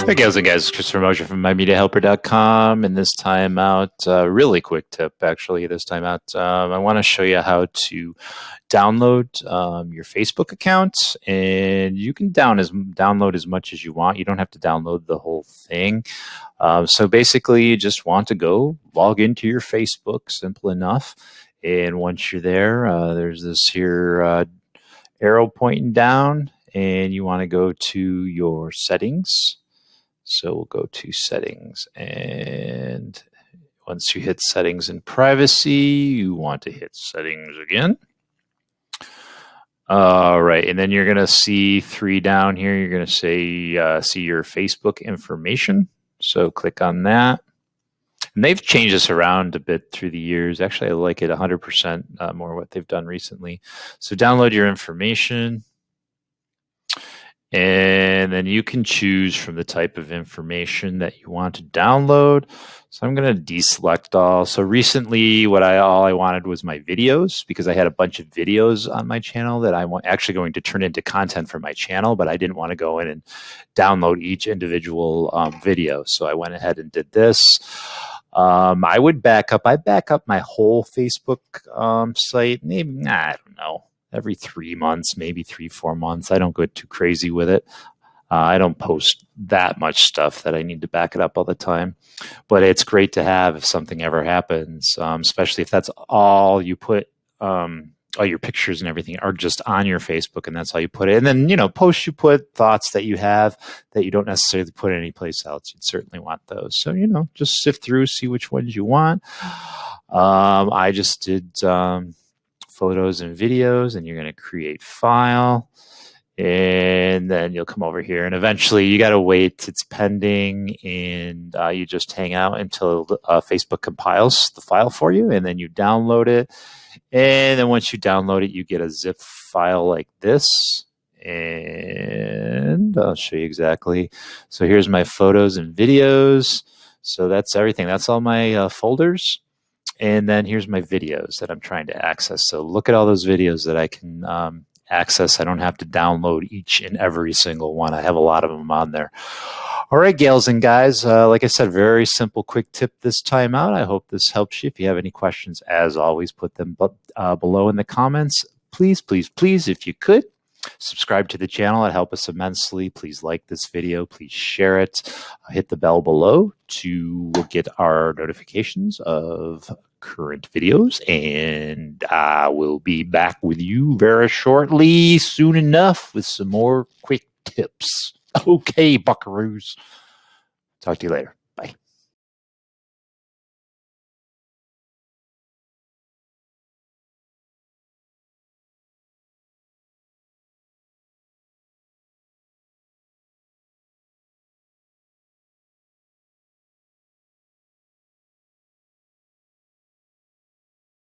Hey guys and guys, Christopher Mosher from MyMediaHelper.com, and this time out, really quick tip actually, this time out, I want to show you how to download your Facebook account, and you can download as much as you want. You don't have to download the whole thing. So basically, you just want to go log into your Facebook, simple enough, and once you're there, there's this here arrow pointing down, and you want to go to your settings. So we'll go to settings, and once you hit settings and privacy, you want to hit settings again. All right, and then you're going to see 3 down here. You're going to say see your Facebook information. So click on that. And they've changed this around a bit through the years. Actually, I like it 100% more what they've done recently. So download your information. And then you can choose from the type of information that you want to download. So I'm going to deselect all. So recently, all I wanted was my videos, because I had a bunch of videos on my channel that I'm actually going to turn into content for my channel, but I didn't want to go in and download each individual video. So I went ahead and did this. I would back up. I back up my whole Facebook site. Maybe, I don't know, every 3 months, maybe 3-4 months. I don't go too crazy with it. I don't post that much stuff that I need to back it up all the time. But it's great to have if something ever happens, especially if that's all you put, all your pictures and everything are just on your Facebook, and that's how you put it. And then, you put thoughts that you have that you don't necessarily put anyplace else. You'd certainly want those. So, just sift through, see which ones you want. I just did photos and videos, and you're going to create file, and then you'll come over here, and eventually you got to wait. It's pending, and you just hang out until Facebook compiles the file for you, and then you download it. And then once you download it, you get a zip file like this, and I'll show you exactly. So here's my photos and videos. So that's everything. That's all my folders. And then here's my videos that I'm trying to access. So look at all those videos that I can access. I don't have to download each and every single one. I have a lot of them on there. All right, gals and guys, like I said, very simple, quick tip this time out. I hope this helps you. If you have any questions, as always, put them below in the comments. Please, please, please, if you could, subscribe to the channel. It'd help us immensely. Please like this video. Please share it. Hit the bell below to get our notifications of current videos. And I will be back with you very shortly, soon enough, with some more quick tips. Okay, buckaroos. Talk to you later. Bye.